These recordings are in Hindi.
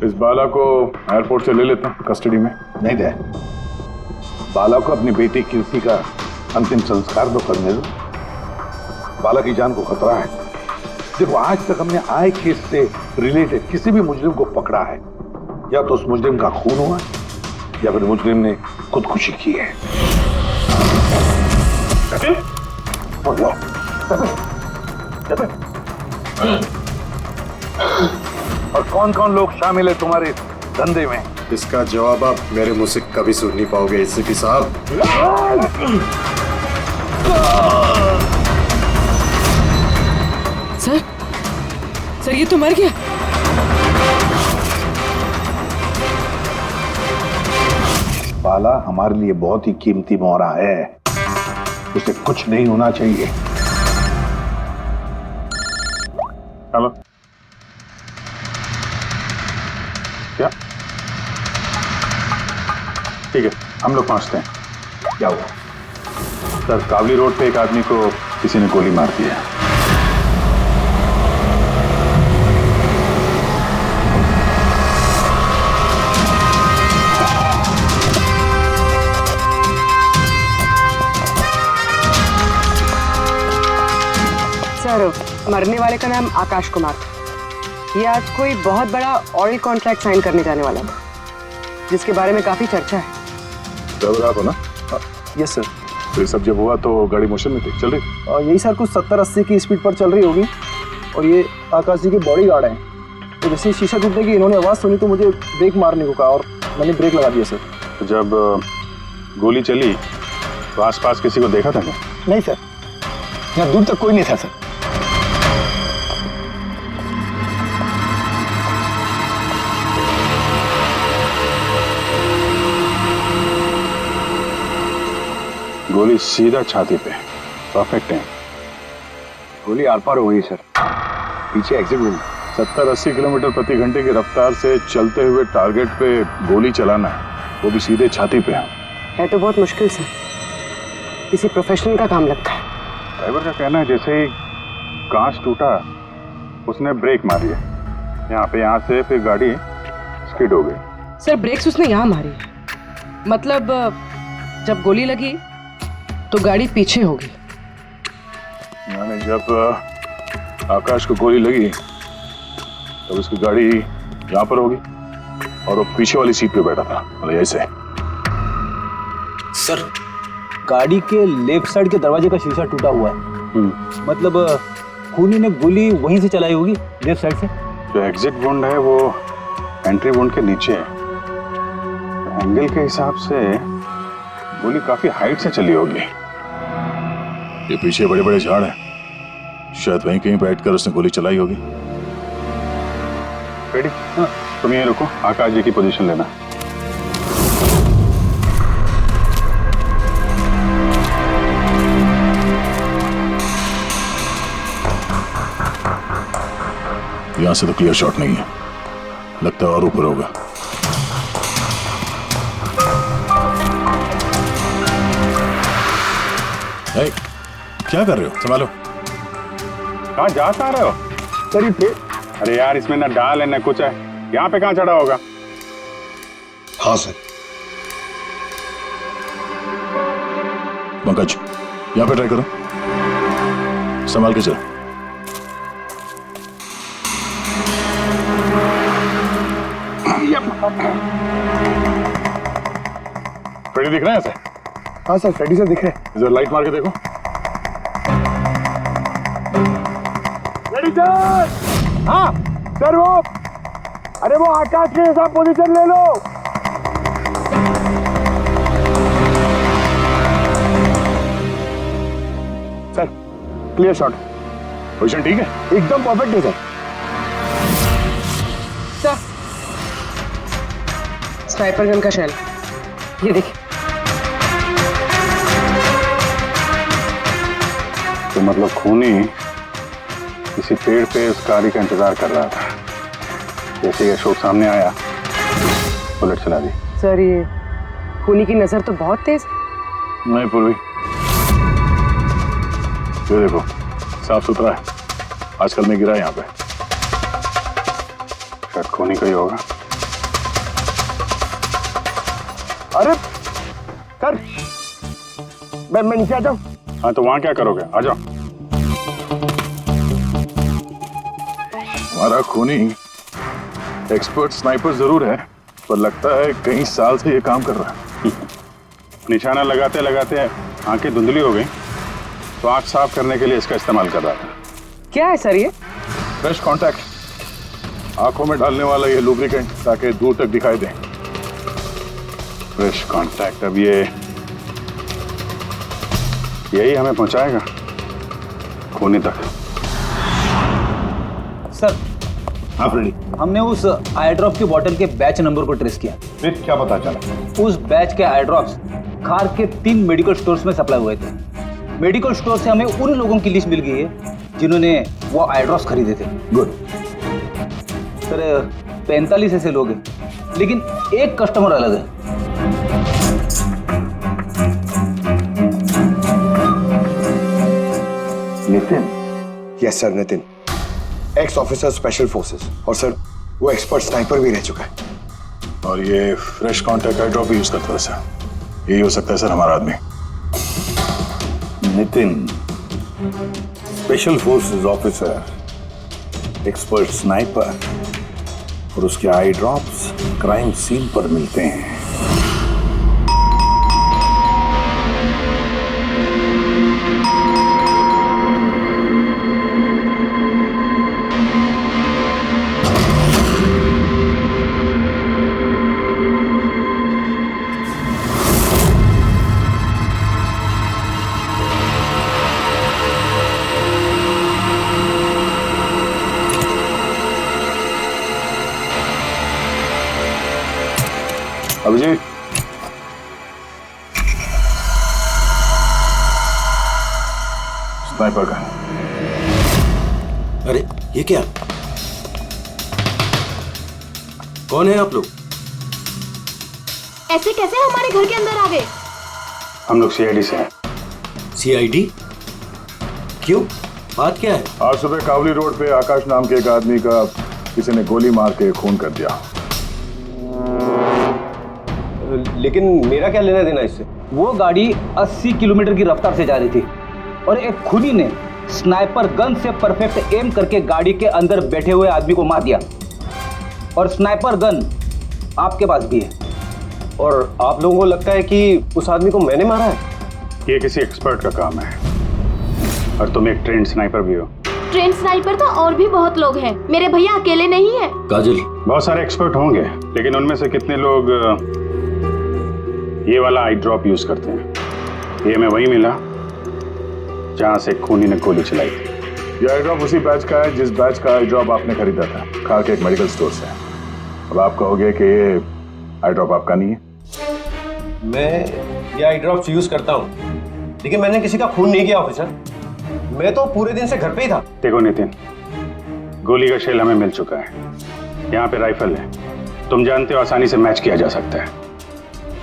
इस बाला को एयरपोर्ट से ले लेता हूँ कस्टडी में। नहीं दे, बाला को अपनी बेटी कीर्ति का अंतिम संस्कार तो करने दो। बाला की जान को खतरा है। देखो, आज तक हमने आए केस से रिलेटेड किसी भी मुजरिम को पकड़ा है, या तो उस मुजरिम का खून हुआ है या फिर मुजरिम ने खुदकुशी की है। और कौन कौन लोग शामिल है तुम्हारे धंधे में? इसका जवाब आप मेरे मुंह से कभी सुन नहीं पाओगे एसीपी साहब। सर ये तो मर गया। बाला हमारे लिए बहुत ही कीमती मोहरा है, उसे कुछ नहीं होना चाहिए। हेलो, क्या? ठीक है, हम लोग पहुंचते हैं। क्या हुआ? सर, कावली रोड पे एक आदमी को किसी ने गोली मार दी है। सर, मरने वाले का नाम आकाश कुमार था। ये आज कोई बहुत बड़ा ऑयल कॉन्ट्रैक्ट साइन करने जाने वाला था, जिसके बारे में काफी चर्चा है। ड्राइवर आप हो ना? Yes sir. तो ये सब जब हुआ तो गाड़ी मोशन में थी, चल रही थी? यही सर कुछ 70-80 की स्पीड पर चल रही होगी। और ये आकाश जी के बॉडी गार्ड हैं, तो जैसे ही शीशा टूटने की इन्होंने आवाज़ सुनी तो मुझे ब्रेक मारने को कहा और मैंने ब्रेक लगा दिया सर। तो जब गोली चली तो आसपास किसी को देखा था क्या? नहीं सर, यहाँ दूर तक कोई नहीं था सर। गोली सीधा छाती पे, परफेक्ट है। गोली आर पार हो गई सर, पीछे एग्जिट हुई। 70-80 किलोमीटर प्रति घंटे की रफ्तार से चलते हुए टारगेट पे गोली चलाना है, वो भी सीधे छाती पे है तो बहुत मुश्किल सर, किसी प्रोफेशनल का काम लगता है। ड्राइवर का कहना है जैसे ही कांच टूटा उसने ब्रेक मारी है यहाँ से, फिर गाड़ी स्किड हो गई। सर, ब्रेक्स उसने यहाँ मारी, मतलब जब गोली लगी तो गाड़ी पीछे होगी। मैंने जब आकाश को गोली लगी तब उसकी गाड़ी यहाँ पर होगी और वो पीछे वाली सीट पे बैठा था, मतलब ऐसे। सर, गाड़ी के लेफ्ट साइड के दरवाजे का शीशा टूटा हुआ है, मतलब खूनी ने गोली वहीं से चलाई होगी, लेफ्ट साइड से। जो एग्जिट वुंड है वो एंट्री वुंड के नीचे है, एंगल के हिसाब से गोली काफी हाइट से चली होगी। ये पीछे बड़े बड़े झाड़ हैं, शायद वहीं कहीं बैठकर उसने गोली चलाई होगी। रेडी? हाँ, तुम यहीं रुको, आकाश जी की पोजीशन लेना। यहां से तो क्लियर शॉट नहीं है, लगता है और ऊपर होगा। क्या कर रहे हो? संभालो। कहाँ जा रहे हो? अरे यार, इसमें ना डाल है ना कुछ है, यहाँ पे कहाँ चढ़ा होगा? हाँ सर। पंकज, यहाँ पे ट्राई करो, संभाल के चलो। फ्रेडी दिख रहे हैं ऐसे? हाँ सर, फ्रेडी सर दिख रहे हैं। इधर लाइट मार के देखो। हाँ सर, वो आकाश के साथ पोजीशन ले लो। Sir, clear shot. पोजीशन ठीक है? एकदम परफेक्ट है सर। सर, स्नाइपर गन का शेल, ये देखिए। तो मतलब खूनी किसी पेड़ पे उस गाड़ी का इंतजार कर रहा था, जैसे ही अशोक सामने आया बुलेट चला दी। सर, ये खूनी की नजर तो बहुत तेज है। नहीं पूर्वी, ये देखो साफ सुथरा है, आजकल में गिरा यहाँ पे, शायद खूनी का ही होगा। अरे सर, मैं नीचे आ जाऊं? हाँ तो वहां क्या करोगे, आ जाओ। हमारा खूनी एक्सपर्ट स्नाइपर जरूर है, पर लगता है कई साल से ये काम कर रहा है। निशाना लगाते लगाते आंखें धुंधली हो गई, तो आंख साफ करने के लिए इसका इस्तेमाल कर रहा था। क्या है सर ये? फ्रेश कांटेक्ट, आंखों में डालने वाला ये लुब्रिकेंट, ताकि दूर तक दिखाई दे। फ्रेश कांटेक्ट, अब ये यही हमें पहुंचाएगा खूनी तक। सर हाँ फ्रेडी, हमने उस आई ड्रॉप की बोतल के बैच नंबर को ट्रेस किया। फिर क्या पता चला? उस बैच के आई ड्रॉप्स खार के 3 मेडिकल स्टोर्स में सप्लाई हुए थे। मेडिकल स्टोर से हमें उन लोगों की लिस्ट मिल गई है जिन्होंने वो आई ड्रॉप्स खरीदे थे। गुड। सर 45 ऐसे लोग हैं, लेकिन एक कस्टमर अलग है। Nitin? Yes sir, Nitin, x officer special forces, और सर वो एक्सपर्ट स्नाइपर भी रह चुका है। और ये फ्रेश कांटेक्ट आई ड्रॉप यूज करता है सर। यही हो सकता है सर हमारा आदमी। Nitin, special forces officer, expert sniper, और उसके आई ड्रॉप्स क्राइम सीन पर मिलते हैं। अभिजीत, स्नाइपर का। अरे ये क्या? कौन है आप लोग? ऐसे कैसे हमारे घर के अंदर आ गए? हम लोग सीआईडी से हैं। सीआईडी? क्यों, बात क्या है? आज सुबह कावली रोड पे आकाश नाम के एक आदमी का किसी ने गोली मार के खून कर दिया। लेकिन मेरा क्या लेना देना इससे? वो गाड़ी 80 किलोमीटर की रफ्तार से जा रही थी और एक खूनी ने स्नाइपर गन से परफेक्ट एम करके गाड़ी के अंदर बैठे हुए आदमी को मार दिया। और स्नाइपर गन आपके पास भी है। और आप लोगों को लगता है कि उस आदमी को मैंने मारा है? ये किसी एक्सपर्ट का काम है, और तुम एक ट्रेंड स्नाइपर भी हो। ट्रेन स्नाइपर तो और भी बहुत लोग हैं, मेरे भैया अकेले नहीं है। काजल, बहुत सारे एक्सपर्ट होंगे, लेकिन उनमें से कितने लोग ये वाला आई ड्रॉप यूज करते हैं? ये हमें वही मिला जहां से खूनी ने गोली चलाई थी। ये आई ड्रॉप उसी बैच का है जिस बैच का आई ड्रॉप आपने खरीदा था खार के एक मेडिकल स्टोर से। अब आप कहोगे कि ये आई ड्रॉप आपका नहीं है। मैं ये आई ड्रॉप्स यूज करता हूँ, लेकिन मैंने किसी का खून नहीं किया ऑफिसर। मैं तो पूरे दिन से घर पे ही था। देखो नितिन, गोली का शेल हमें मिल चुका है, यहाँ पे राइफल है, तुम जानते हो आसानी से मैच किया जा सकता है।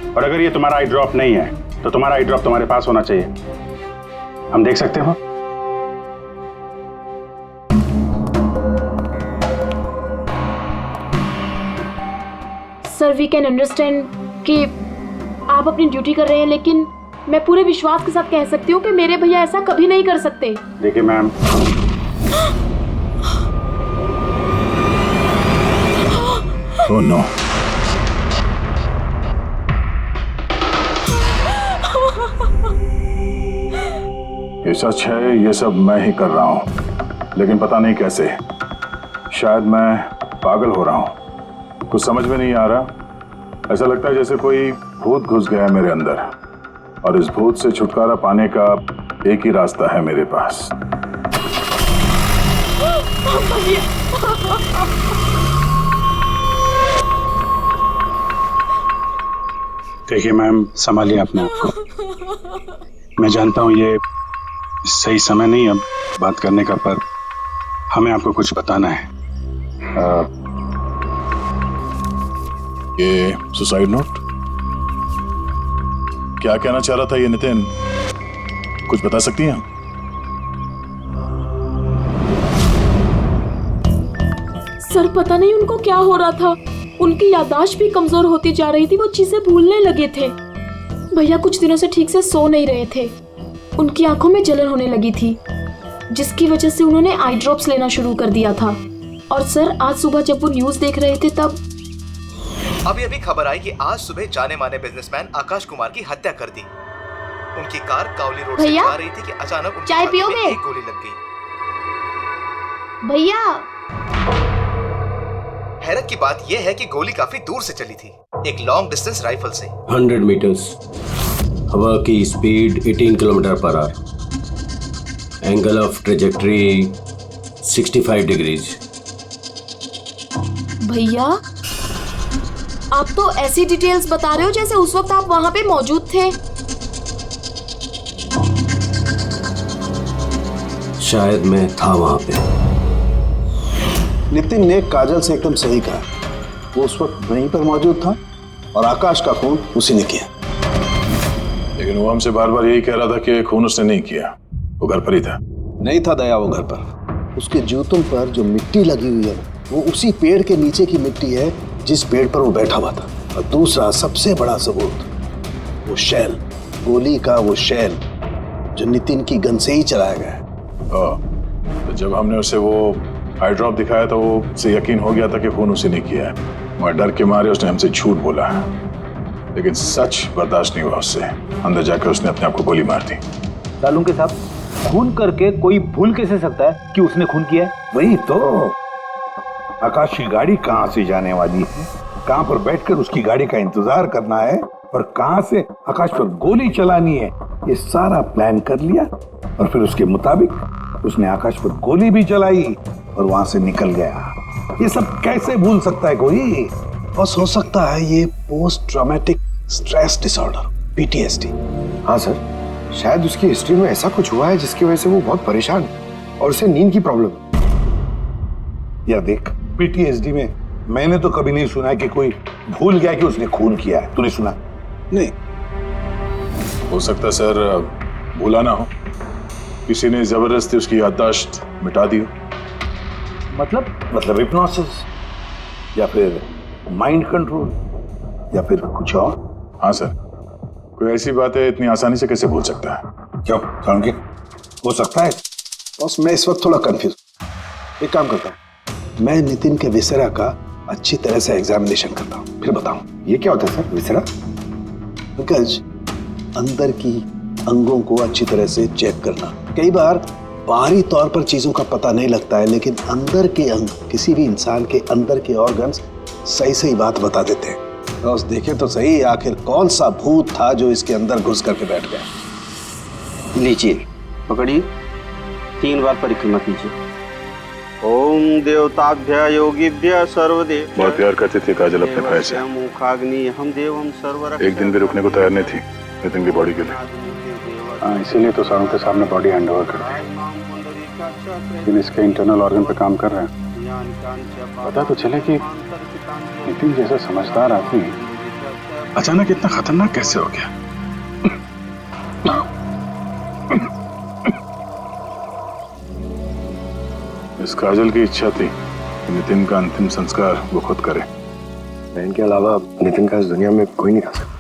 और अगर ये तुम्हारा आई ड्रॉप नहीं है तो तुम्हारा आई ड्रॉप तुम्हारे पास होना चाहिए। हम देख सकते हो? सर वी कैन अंडरस्टैंड कि आप अपनी ड्यूटी कर रहे हैं, लेकिन मैं पूरे विश्वास के साथ कह सकती हूँ कि मेरे भैया ऐसा कभी नहीं कर सकते। देखिए मैम, ओह नो, ये सच है, ये सब मैं ही कर रहा हूं, लेकिन पता नहीं कैसे। शायद मैं पागल हो रहा हूं, कुछ समझ में नहीं आ रहा। ऐसा लगता है जैसे कोई भूत घुस गया है मेरे अंदर, और इस भूत से छुटकारा पाने का एक ही रास्ता है मेरे पास। देखिए मैम, संभालिए अपने आप को। मैं जानता हूँ ये सही समय नहीं अब बात करने का, पर हमें आपको कुछ बताना है। ये सुसाइड नोट? क्या कहना चाह रहा था ये नितिन, कुछ बता सकती हैं? सर पता नहीं उनको क्या हो रहा था, उनकी याददाश्त भी कमजोर होती जा रही थी, वो चीजें भूलने लगे थे। भैया कुछ दिनों से ठीक से सो नहीं रहे थे, उनकी आंखों में जलन होने लगी थी, जिसकी वजह से उन्होंने आई ड्रॉप्स लेना शुरू कर दिया था। और सर आज सुबह जब वो न्यूज देख रहे थे तब अभी खबर आई कि आज सुबह जाने माने बिजनेसमैन आकाश कुमार की हत्या कर दी। उनकी कार कावली रोड से जा रही थी कि अचानक उनकी चाय छाती में पियोगे? एक गोली लग गई। भैया हैरत की बात यह है कि गोली काफी दूर से चली थी, एक लॉन्ग डिस्टेंस राइफल से। 100 मीटर्स, हवा की speed 18 kilometre per hour, angle of trajectory 65 degrees. भैया आप तो ऐसी डिटेल्स बता रहे हो जैसे उस वक्त आप वहां पे मौजूद थे। शायद मैं था वहां पे। नितिन ने काजल से एकदम सही कहा, वो उस वक्त वहीं पर मौजूद था और आकाश का खून उसी ने किया। लेकिन वो हमसे बार बार यही कह रहा था कि खून उसने नहीं किया, वो घर पर ही था। नहीं था दया वो घर पर। उसके जूतों पर जो मिट्टी लगी हुई है वो उसी पेड़ के नीचे की मिट्टी है जिस पेड़ पर वो बैठा हुआ था। और दूसरा सबसे बड़ा सबूत, वो शैल, गोली का वो शैल जो नितिन की गन से ही चलाया गया है। तो जब हमने उसे वो आई ड्रॉप दिखाया तो वो उसे यकीन हो गया था कि खून उसी ने किया है, मगर डर के मारे उसने हमसे झूठ बोला है। लेकिन सच बर्दाश्त नहीं हुआ उससे, अंदर जाकर उसने अपने आप को गोली मार दी। सालुंके साहब, खून करके कोई भूल कैसे सकता है कि उसने खून किया है? वही तो, आकाश की गाड़ी कहाँ से जाने वाली है, कहाँ पर बैठकर उसकी गाड़ी का इंतजार करना है और कहाँ से आकाश पर गोली चलानी है, ये सारा प्लान कर लिया। और फिर उसके मुताबिक उसने आकाश पर गोली भी चलाई और वहां से निकल गया। ये सब कैसे भूल सकता है कोई? बस हो सकता है ये post traumatic stress disorder, PTSD। हाँ सर, शायद उसकी हिस्ट्री में ऐसा कुछ हुआ है जिसकी वजह से वो बहुत परेशान है और उसे नींद की प्रॉब्लम है। या देख, PTSD में मैंने तो कभी नहीं सुना कि कोई भूल गया कि उसने खून किया है। तूने सुना? नहीं। हो सकता सर भूला ना हो, किसी ने जबरदस्ती उसकी याददाश्त मिटा दी हो। मतलब हिप्नोसिस या फिर माइंड कंट्रोल या फिर कुछ और। हाँ सर, कोई ऐसी बात है इतनी आसानी से कैसे भूल सकता है? क्यों सालुंके, हो सकता है? बस मैं इस वक्त थोड़ा कंफ्यूज। एक काम करता हूँ, मैं नितिन के विसरा का अच्छी तरह से एग्जामिनेशन करता हूँ, फिर बताऊँ। ये क्या होता है सर, विसरा? बिकॉज अंदर की अंगों को अच्छी तरह से चेक करना। कई बार बाहरी तौर पर चीजों का पता नहीं लगता है, लेकिन अंदर के अंग, किसी भी इंसान के अंदर के ऑर्गन्स सही सही बात बता देते हैं। बस देखे तो सही, आखिर कौन सा भूत था जो इसके अंदर घुस करके बैठ गया। लीजिए, पकड़िए, 3 बार परिक्रमा कीजिए। ओम देवताभ्य योगिभ्य सर्वदेव। बहुत प्यार करती थी काजल अपने भाई से, मुखाग्नि हम देवम सर्वरक्षक। एक दिन भी रुकने को तैयार नहीं थी नितिन की बॉडी के लिए। इसीलिए तो सारों के सामने बॉडी हैंड ओवर कर दी। लेकिन इसके इंटरनल ऑर्गन पे काम कर रहे हैं। पता तो चले कि नितिन जैसा समझदार आदमी अचानक इतना खतरनाक कैसे हो गया। इस काजल की इच्छा थी कि नितिन का अंतिम संस्कार वो खुद करे। बहन के अलावा नितिन का इस दुनिया में कोई नहीं कर सकता।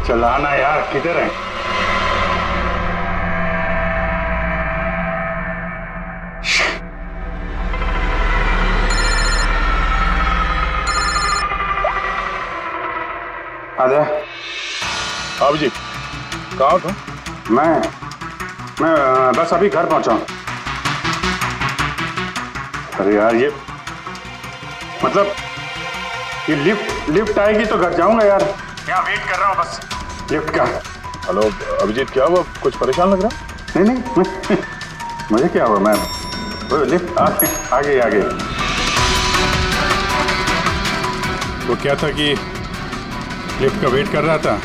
चलाना यार, किधर है? आजा। आप जी कहाँ था? मैं बस अभी घर पहुंचा हूं। अरे यार ये मतलब ये लिफ्ट आएगी तो घर जाऊंगा यार। यहाँ वेट कर रहा हूँ बस लिफ्ट का। हेलो अभिजीत, क्या हुआ? कुछ परेशान लग रहा? नहीं मुझे क्या हुआ, मैं वो लिफ्ट आ गई। वो क्या था कि लिफ्ट का वेट कर रहा था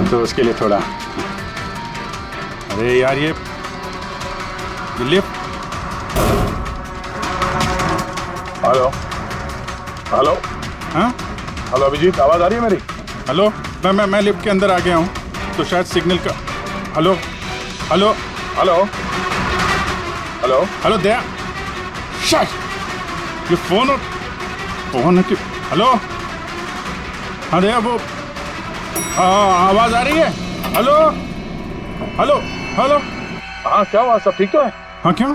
तो उसके लिए थोड़ा। अरे यार ये लिफ्ट। हेलो हाँ हेलो अभिजीत, आवाज आ रही है मेरी? हेलो, मैं लिफ्ट के अंदर आ गया हूँ तो शायद सिग्नल का। Hello hello hello hello hello Daya, शायद ये फोन है कि। हेलो हाँ दया, वो आवाज आ रही है? Hello hello hello. हाँ क्या हुआ, सब ठीक तो है? हाँ क्यों?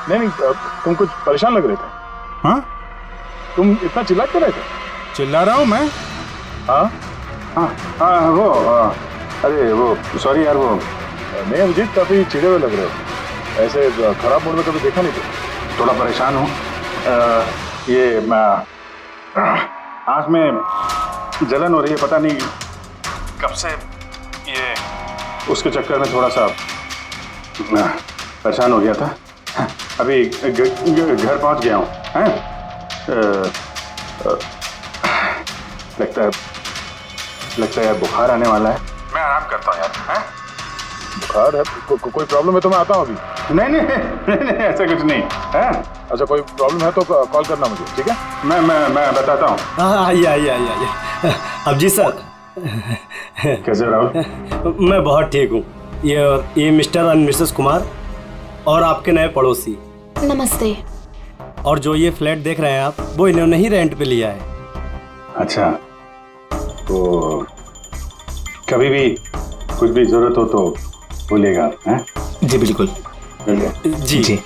नहीं तुम कुछ परेशान लग रहे थे। हाँ तुम इतना चिल्ला क्यों रहे थे? चिल्ला रहा हूँ मैं? हाँ वो अरे वो सॉरी यार, वो नहीं अभिजीत, काफी चिड़े हुए लग रहे हो। ऐसे खराब मूड में कभी देखा नहीं था। थोड़ा परेशान हूँ। ये आँख में जलन हो रही है, पता नहीं कब से। ये उसके चक्कर में थोड़ा सा परेशान हो गया था। अभी घर पहुंच गया हूँ। लगता है यार बुखार आने वाला है। मैं आराम करता हूँ यार। बुखार है? कोई प्रॉब्लम है तो मैं आता हूँ अभी। नहीं ऐसा कुछ नहीं है। अच्छा कोई प्रॉब्लम है तो कॉल करना मुझे, ठीक है? मैं बताता हूँ। आइए। अभिजीत सर। कैसे राहुल? मैं बहुत ठीक हूँ। ये मिस्टर और मिसेस कुमार और आपके नए पड़ोसी। नमस्ते। और जो ये फ्लैट देख रहे हैं आप, वो इन्होंने ही रेंट पे लिया है। अच्छा, तो कभी भी कुछ भी जरूरत हो तो बोलिएगा। हैं? जी बिल्कुल। जी।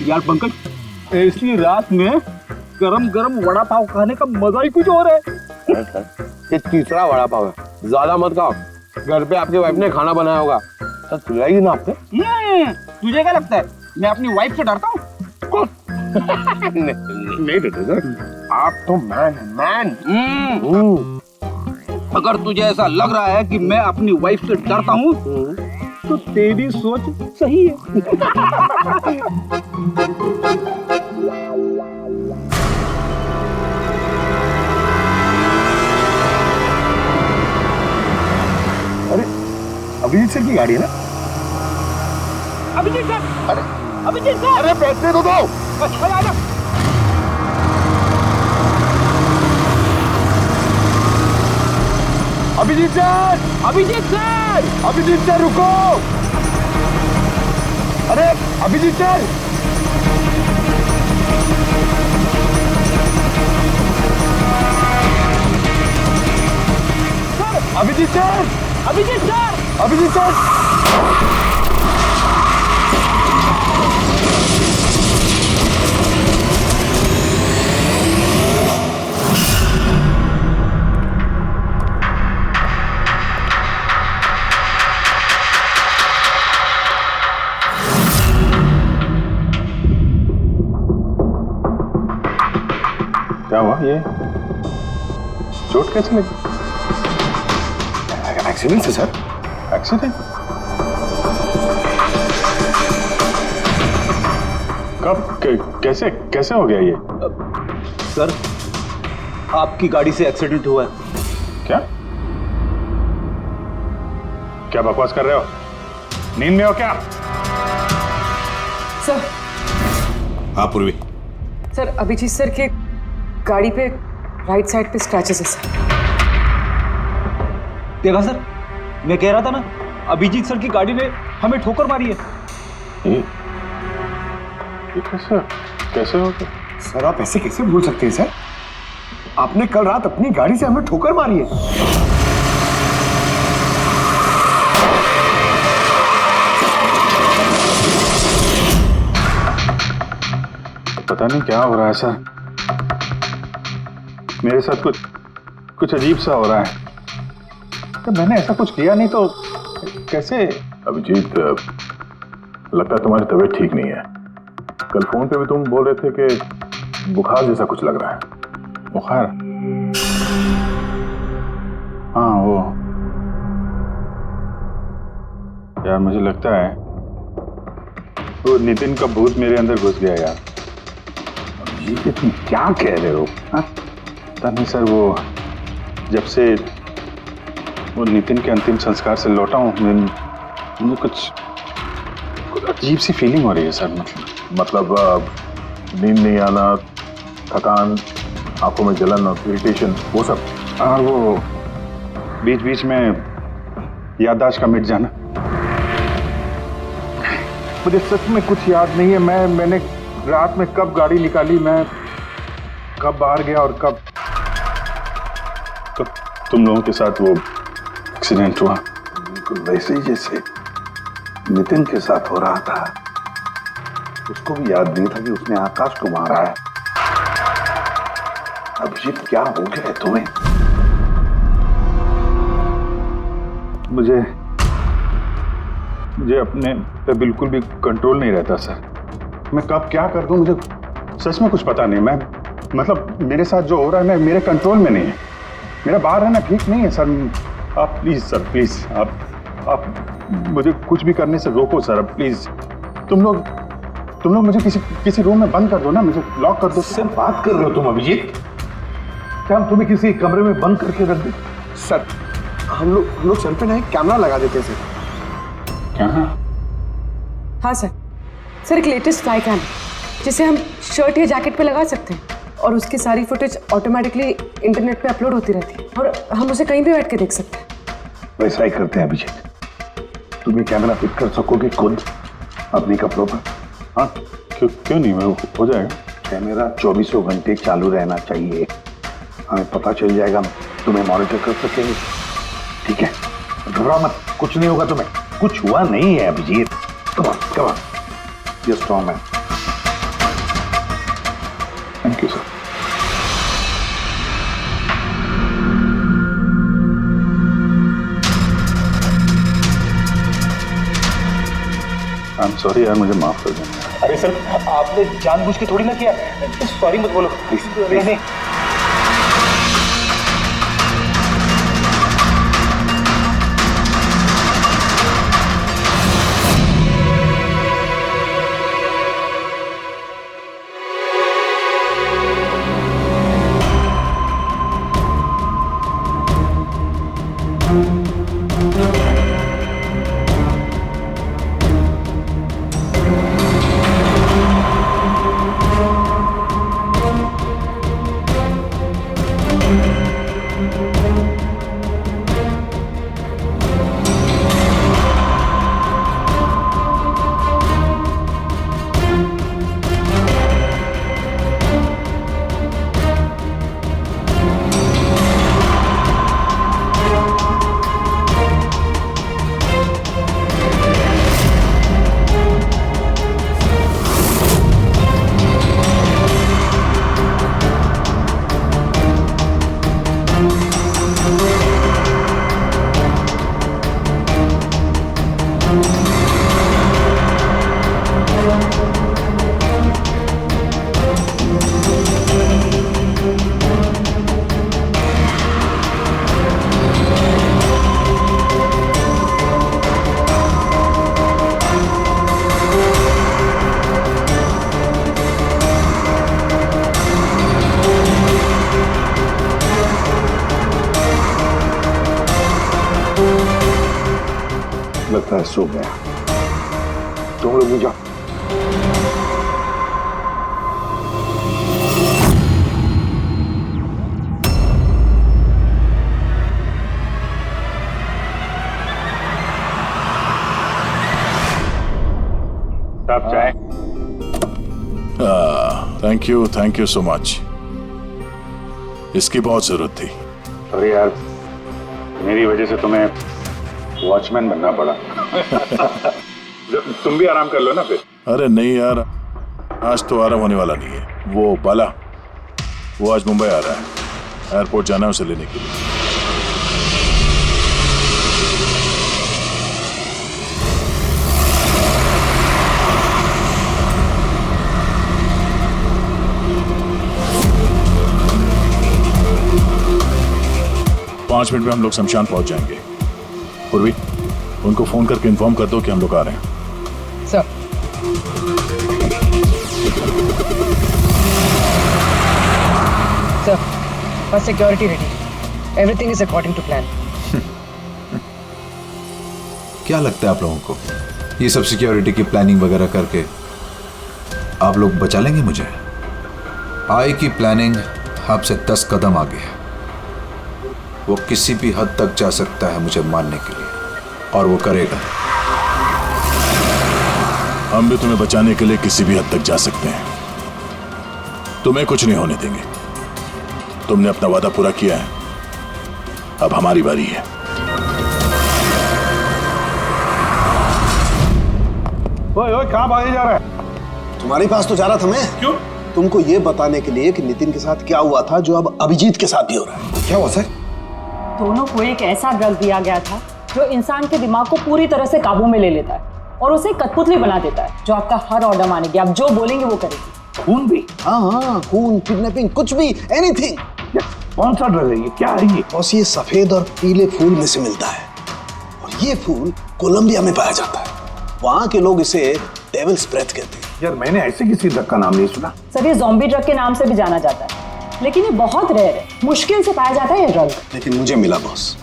यार पंकज, ऐसी रात में गरम गरम वड़ा पाव खाने का मजा ही कुछ और है। ये तीसरा वड़ा पाव है, ज्यादा मत खाओ। घर पे आपकी वाइफ ने खाना बनाया होगा, सब खिलाएगी ना आपने। तुझे क्या लगता है मैं अपनी वाइफ से डरता हूँ? नहीं डरते सर, आप तो मैन। अगर तुझे ऐसा लग रहा है कि मैं अपनी वाइफ से डरता हूँ तो तेरी सोच सही है। अरे अभिजीत सर की गाड़ी है ना? अभिजीत सर, अभिजीत सर, अरे पैसे तो दो। अभिजीत सर रुको। अरे अभिजीत सर, अभिजीत सर। क्या हुआ? ये चोट कैसे लगी? एक्सीडेंट से सर। एक्सीडेंट? कब? कैसे कैसे हो गया ये? सर, आपकी गाड़ी से एक्सीडेंट हुआ है। क्या क्या बकवास कर रहे हो? नींद में हो क्या? सर। हाँ पूर्वी। सर, अभिजीत सर के गाड़ी पे राइट साइड पे स्क्रैचेस है सर। देखा सर, मैं कह रहा था ना, अभिजीत सर की गाड़ी ने हमें ठोकर मारी है। ये कैसे कैसे हो गया? सर आप ऐसे कैसे बोल सकते हैं सर? आपने कल रात अपनी गाड़ी से हमें ठोकर मारी है। पता नहीं क्या हो रहा है सर, मेरे साथ कुछ अजीब सा हो रहा है। तो मैंने ऐसा कुछ किया नहीं तो कैसे? अभिजीत, लगता है तुम्हारी तबीयत ठीक नहीं है। कल फोन पे भी तुम बोल रहे थे कि बुखार जैसा कुछ लग रहा है। बुखार? हाँ वो यार, मुझे लगता है वो नितिन का भूत मेरे अंदर घुस गया यार। ये तुम क्या कह रहे हो? पता नहीं सर, वो जब से वो नितिन के अंतिम संस्कार से लौटा हूँ, मुझे कुछ अजीब सी फीलिंग हो रही है सर। मतलब नींद नहीं आना, थकान, आंखों में जलन और इरिटेशन, वो सब? और वो बीच बीच में याददाश्त का मिट जाना। मुझे सच में कुछ याद नहीं है। मैंने रात में कब गाड़ी निकाली, मैं कब बाहर गया और कब तुम लोगों के साथ वो एक्सीडेंट हुआ। बिल्कुल वैसे ही जैसे नितिन के साथ हो रहा था। उसको भी याद नहीं था कि उसने आकाश को मारा है। अभिजीत, क्या हो गया है तुम्हें? मुझे अपने पे बिल्कुल भी कंट्रोल नहीं रहता सर। मैं कब क्या कर दूं, मुझे सच में कुछ पता नहीं। मैं मतलब मेरे साथ जो हो रहा है मैं मेरे कंट्रोल में नहीं है। मेरा बाहर रहना ठीक नहीं है सर। आप प्लीज सर, प्लीज आप मुझे कुछ भी करने से रोको सर, प्लीज। तुम लोग मुझे किसी रूम में बंद कर दो ना, मुझे लॉक कर दो। सर बात कर रहे हो तुम अभिजीत? क्या हम तुम्हें किसी कमरे में बंद करके रख दे? सर हम लोग सर पे ना एक कैमरा लगा देते हैं सर। क्या? हाँ सर, एक लेटेस्ट फ्लाई कैम जिसे हम शर्ट या जैकेट पे लगा सकते हैं और उसकी सारी फुटेज ऑटोमेटिकली इंटरनेट पे अपलोड होती रहती है और हम उसे कहीं भी बैठ के देख सकते हैं। वैसा ही करते हैं अभिजीत। तुम ये कैमरा फिट कर सकोगे खुद अपने कपड़ों पर? हाँ, क्यों नहीं, मैं हो जाएगा। कैमरा 24 घंटे चालू रहना चाहिए। हमें पता चल जाएगा, तुम्हें मॉनिटर कर सकेंगे। ठीक है, घबराओ मत, कुछ नहीं होगा तुम्हें। कुछ हुआ नहीं है Abhijeet. Come on, you strong man. Thank you sir. I am sorry यार, मुझे माफ कर देना। अरे सर, आपने जानबूझ के थोड़ी ना किया। सॉरी मत बोलो प्लीज। नहीं। लगता है सो गया। तुम लोग भी जाओ। साहब चाय। Thank you so much. इसकी बहुत जरूरत थी। अरे यार, मेरी वजह से तुम्हें वॉचमैन बनना पड़ा। तुम भी आराम कर लो ना फिर। अरे नहीं यार, आज तो आराम होने वाला नहीं है। वो बाला, वो आज मुंबई आ रहा है, एयरपोर्ट जाना है उसे लेने के लिए। 5 मिनट में हम लोग शमशान पहुंच जाएंगे। पूर्वी, उनको फोन करके इन्फॉर्म कर दो कि हम लोग आ रहे हैं। सर। सर, बस security ready. Everything is according to plan. क्या लगता है आप लोगों को, ये सब सिक्योरिटी की प्लानिंग वगैरह करके आप लोग बचा लेंगे मुझे? आई की प्लानिंग आपसे 10 कदम आगे है। वो किसी भी हद तक जा सकता है मुझे मारने के लिए, और वो करेगा। हम भी तुम्हें बचाने के लिए किसी भी हद तक जा सकते हैं। तुम्हें कुछ नहीं होने देंगे। तुमने अपना वादा पूरा किया है, अब हमारी बारी है। ओए कहाँ भागे जा रहा है? तुम्हारे पास तो जा रहा था मैं। क्यों? तुमको ये बताने के लिए कि नितिन के साथ क्या हुआ था जो अब अभिजीत के साथ भी हो रहा है। क्या हुआ सर? दोनों को एक ऐसा ड्रग दिया गया था जो इंसान के दिमाग को पूरी तरह से काबू में ले लेता है और उसे कठपुतली बना देता है, जो आपका हर ऑर्डर मानेगी। आप जो बोलेंगे वो करेगी। खून भी? हाँ, खून, किडनैपिंग, कुछ भी, एनीथिंग। कौन सा ड्रग है ये? क्या है ये? बॉस, ये सफेद और पीले फूल में से मिलता है, और ये फूल कोलंबिया में पाया जाता है। वहां के लोग इसे डेविल्स ब्रेथ कहते हैं। यार, मैंने ऐसे किसी ड्रग का नाम नहीं सुना। सर, ये ज़ॉम्बी ड्रग के नाम से भी जाना जाता है, लेकिन ये बहुत रेयर है, मुश्किल से पाया जाता है ये ड्रग। लेकिन मुझे मिला बॉस,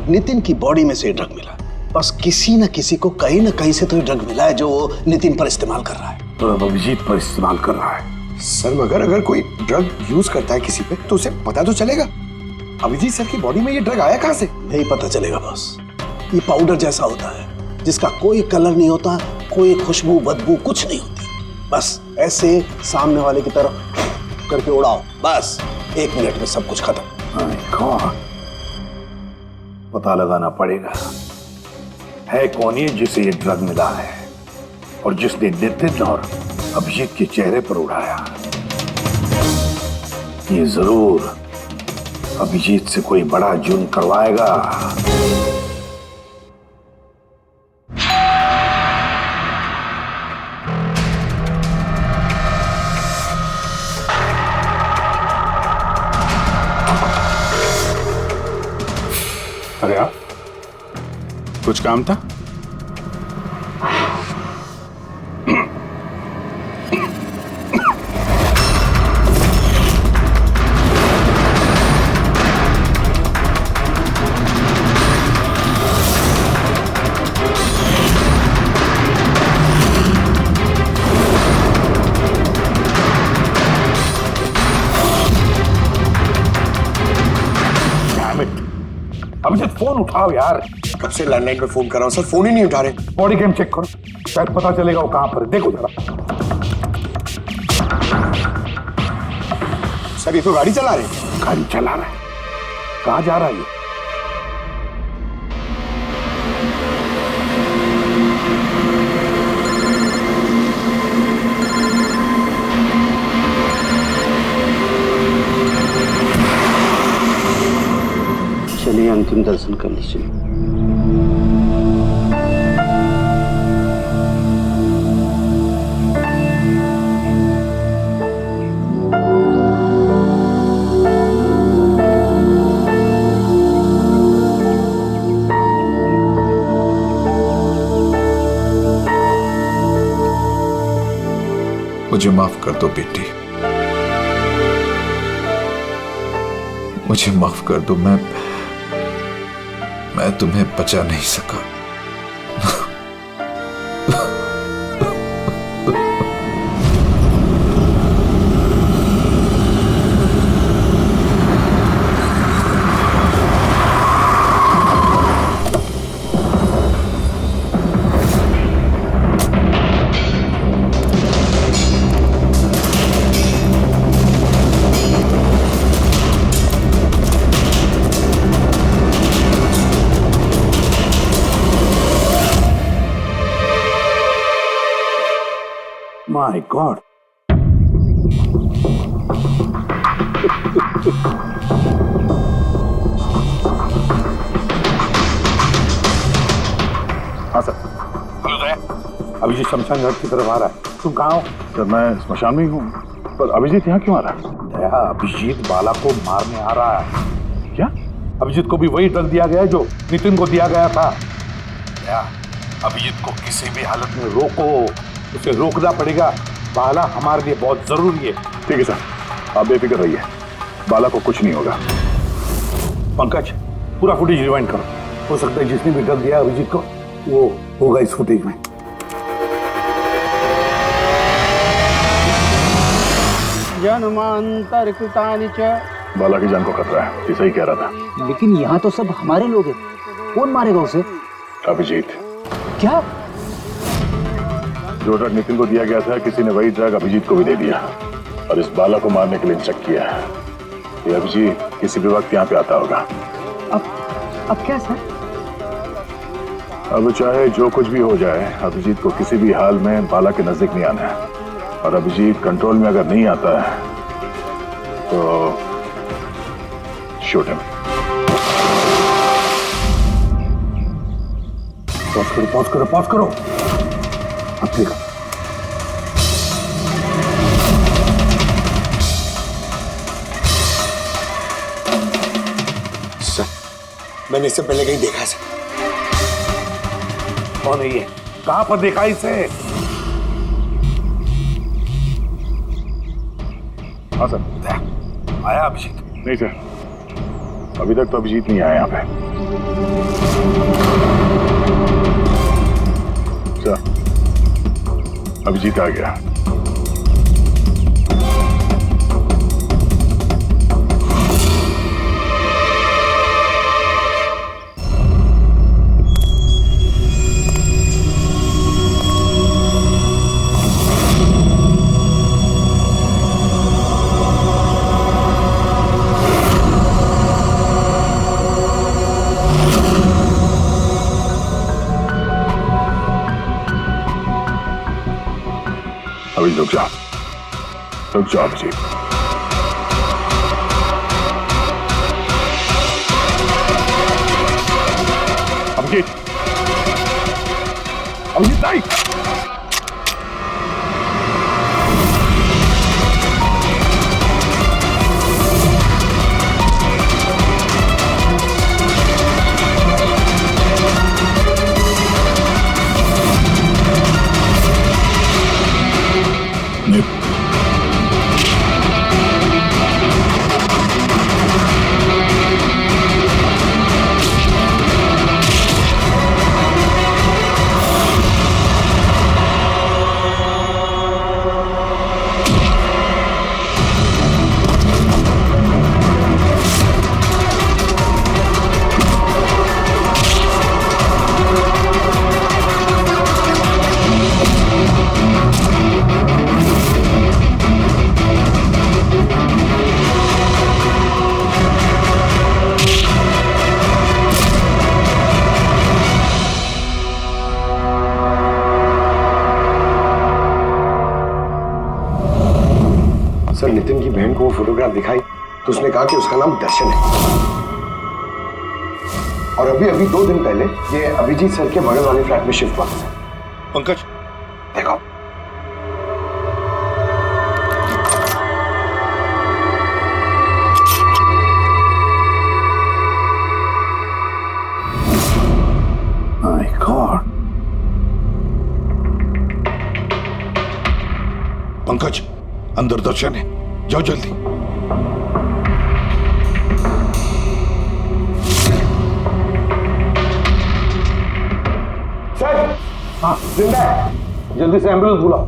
नितिन की बॉडी में से ये ड्रग मिला। बस किसी न किसी को कहीं ना कहीं से तो ये ड्रग मिला है जो वो नितिन पर इस्तेमाल कर रहा है। तो अभिजीत पर इस्तेमाल कर रहा है। सर, मगर अगर कोई ड्रग यूज करता है किसी पे तो उसे पता तो चलेगा। अभिजीत सर की बॉडी में ये ड्रग आया कहाँ से? नहीं पता चलेगा बॉस। ये पाउडर जैसा होता है जिसका कोई कलर नहीं होता, कोई खुशबू बदबू कुछ नहीं होती। बस ऐसे सामने वाले की तरफ करके उड़ाओ, बस 1 मिनट में सब कुछ खत्म। पता लगाना पड़ेगा है कौन ये जिसे ये ड्रग मिला है और जिसने नितिन और अभिजीत के चेहरे पर उड़ाया। ये जरूर अभिजीत से कोई बड़ा जुर्म करवाएगा। अरे आप, कुछ काम था? अभिजीत, फोन उठाओ यार। कब से लैंडलाइन पे फोन कर रहा हूँ सर, फोन ही नहीं उठा रहे। बॉडी कैम चेक करो, शायद पता चलेगा वो कहां पर है। देखो जरा। सर, ये तो गाड़ी चला रहे हैं। गाड़ी चला रहा है? कहां जा रहा है ये? चलिए अंतिम दर्शन कर लीजिए। मुझे माफ कर दो बेटी, मुझे माफ कर दो। मैं तुम्हें बचा नहीं सका। My God. हाँ सर। अभिजीत शमशान घाट की तरफ आ रहा है। तुम कहाँ हो? सर मैं स्मशान में ही हूँ, पर अभिजीत यहाँ क्यों आ रहा है? दया, अभिजीत बाला को मारने आ रहा है। क्या? अभिजीत को भी वही ड्रग दिया गया है जो नितिन को दिया गया था। दया, अभिजीत को किसी भी हालत में रोको, उसे रोकना पड़ेगा। बाला हमारे लिए बहुत जरूरी है। ठीक है सर, आप बेफिक्र रहिए, बाला को कुछ नहीं होगा। पंकज, पूरा फुटेज रिवाइंड करो। हो सकता है जिसने भी ड्रग दिया अभिजीत को वो होगा इस फुटेज में। जन्मांतर कृतानि च। बाला की जान को खतरा है, ये सही कह रहा था। लेकिन यहाँ तो सब हमारे लोग हैं, कौन मारेगा उसे? अभिजीत। क्या? जो ड्रग नितिन को दिया गया था, किसी ने वही ड्रग अभिजीत को भी दे दिया और इस बाला को मारने के लिए इंस्ट्रक्ट किया है। ये अभिजीत किसी भी वक्त यहाँ पे आता होगा। अब क्या सर? अब चाहे जो कुछ भी हो जाए, अभिजीत को किसी भी हाल में बाला के नजदीक नहीं आना है। और अभिजीत कंट्रोल में अगर नहीं आता है तो शूट हिम। पॉज करो। अब देखो, सर मैंने इससे पहले कहीं देखा सर। कौन है ये? कहां पर देखा इसे? हाँ सर। आया अभिजीत? नहीं सर, अभी तक तो अभिजीत नहीं आया यहाँ पे। सर, अभिजीत आ गया। अभी रुक जाओ अभिजीत। अभिजीत नहीं। सर नितिन की बहन को वो फोटोग्राफ दिखाई तो उसने कहा कि उसका नाम दर्शन है। और अभी 2 दिन पहले ये अभिजीत सर के बगल वाले फ्लैट में शिफ्ट हुआ था। पंकज देखो, माय गॉड। पंकज, अंदर दर्शन है, जाओ जल्दी। सर हाँ जिंदा है। जल्दी से एम्बुलेंस बुलाओ।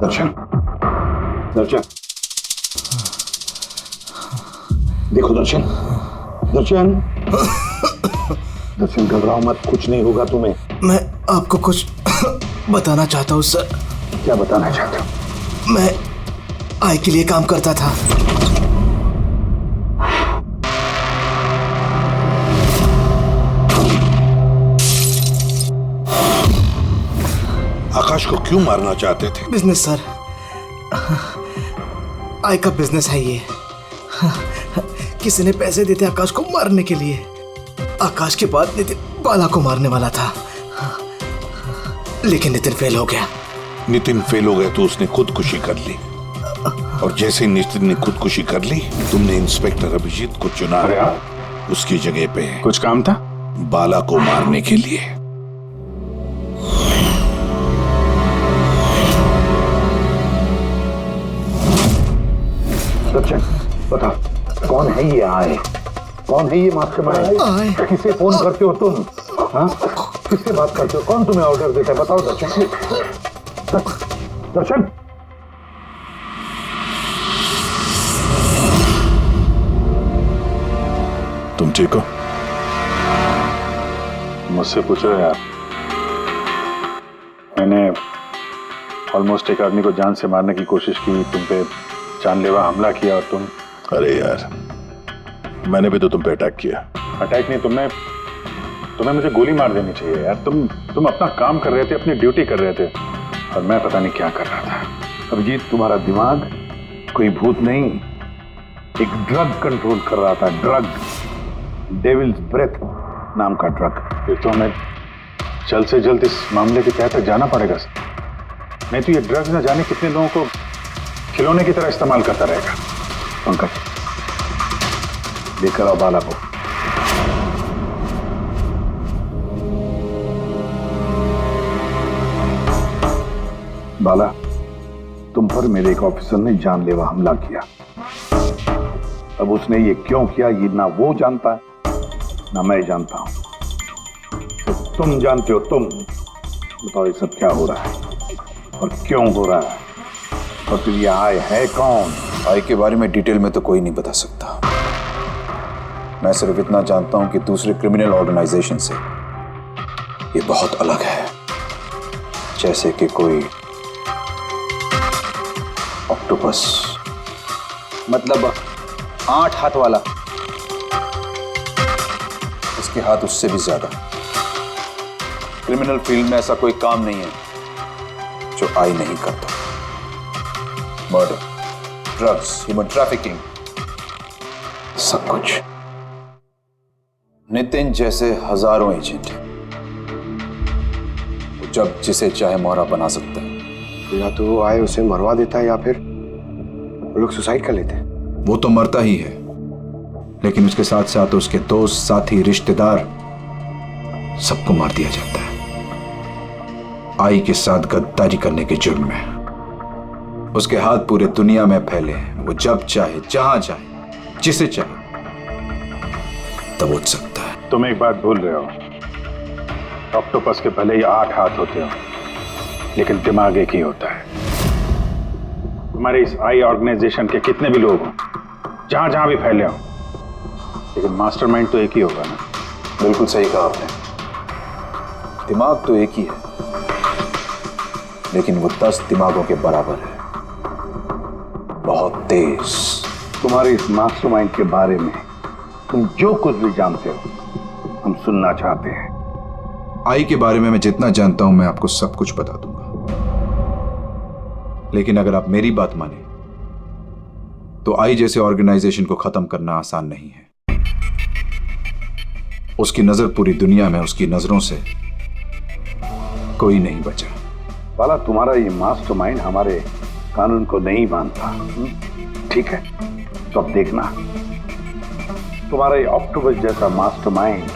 दर्शन, देखो दर्शन, घबराओ मत, कुछ नहीं होगा तुम्हें। मैं आपको कुछ बताना चाहता हूँ सर। क्या बताना चाहते हो? मैं आई के लिए काम करता था। आकाश को क्यों मारना चाहते थे? बिजनेस सर, आय का बिजनेस है ये। किसी ने पैसे देते आकाश को मारने के लिए। आकाश के बाद नितिन बाला को मारने वाला था, लेकिन नितिन फेल हो गया। नितिन फेल हो गया तो उसने खुदकुशी कर ली, और जैसे ही नितिन ने खुदकुशी कर ली, तुमने इंस्पेक्टर अभिजीत को चुना उसकी जगह पे। कुछ काम था? बाला को मारने के लिए। सचिन, बता कौन है ये आए? कौन है ये मास्टरमाइंड? किसे फोन करते हो तुम? हाँ, किससे बात करते हो? कौन तुम्हें ऑर्डर देता है? बताओ दर्शन। दर्शन, तुम ठीक हो? मुझसे पूछो यार। मैंने ऑलमोस्ट एक आदमी को जान से मारने की कोशिश की, तुम पे जानलेवा हमला किया, और तुम। अरे यार, मैंने भी तो तुम पे अटैक किया। अटैक नहीं, तुम्हें मुझे गोली मार देनी चाहिए यार। तुम अपना काम कर रहे थे, अपनी ड्यूटी कर रहे थे, और मैं पता नहीं क्या कर रहा था। अभिजीत, तुम्हारा दिमाग कोई भूत नहीं, एक ड्रग कंट्रोल कर रहा था। ड्रग, डेविल्स ब्रेथ नाम का ड्रग। फिर तो हमें जल्द से जल्द इस मामले के तहत जाना पड़ेगा। नहीं तो ये ड्रग्स न जाने कितने लोगों को खिलौने की तरह इस्तेमाल करता रहेगा। पंकज, लेकर आओ बाला को। बाला, तुम पर मेरे एक ऑफिसर ने जानलेवा हमला किया। अब उसने ये क्यों किया, ये ना वो जानता है ना मैं जानता हूं। तो तुम जानते हो। तुम बताओ ये सब क्या हो रहा है और क्यों हो रहा है, और फिर ये आय है कौन? आय के बारे में डिटेल में तो कोई नहीं बता सकता। मैं सिर्फ इतना जानता हूं कि दूसरे क्रिमिनल ऑर्गेनाइजेशन से ये बहुत अलग है, जैसे कि कोई ऑक्टोपस। मतलब 8 हाथ वाला? इसके हाथ उससे भी ज्यादा। क्रिमिनल फील्ड में ऐसा कोई काम नहीं है जो आय नहीं करता। मर्डर, ड्रग्स, ह्यूमन ट्रैफिकिंग, सब कुछ। नितिन जैसे हजारों एजेंट हैं, वो जब जिसे चाहे मोहरा बना सकता है। या तो वो आए उसे मरवा देता है, या फिर वो लोग सुसाइड कर लेते हैं। वो तो मरता ही है, लेकिन उसके साथ साथ उसके दोस्त, साथी, रिश्तेदार, सबको मार दिया जाता है आई के साथ गद्दारी करने के जुर्म में। उसके हाथ पूरे दुनिया में फैले हैं। वो जब चाहे, जहां चाहे, जिसे चाहे दबोच सकता है। तुम एक बात भूल रहे हो, ऑक्टोपस के भले ही 8 हाथ होते हो, लेकिन दिमाग एक ही होता है। तुम्हारे इस आई ऑर्गेनाइजेशन के कितने भी लोग हों, जहां जहां भी फैले हो, लेकिन मास्टरमाइंड तो एक ही होगा ना। बिल्कुल सही कहा आपने। दिमाग तो एक ही है, लेकिन वो 10 दिमागों के बराबर है, बहुत तेज। तुम्हारे इस मास्टरमाइंड के बारे में तुम जो कुछ भी जानते हो हम सुनना चाहते हैं। आई के बारे में मैं जितना जानता हूं, मैं आपको सब कुछ बता दूंगा, लेकिन अगर आप मेरी बात माने तो आई जैसे ऑर्गेनाइजेशन को खत्म करना आसान नहीं है। उसकी नजर पूरी दुनिया में, उसकी नजरों से कोई नहीं बचा। बाला, तुम्हारा ये मास्टरमाइंड हमारे कानून को नहीं मानता, ठीक है? तो अब देखना, तुम्हारा ये ऑक्टोपस जैसा मास्टरमाइंड,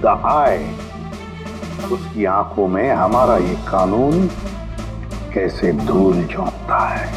द आई, उसकी आंखों में हमारा ये कानून कैसे धूल झोंकता है।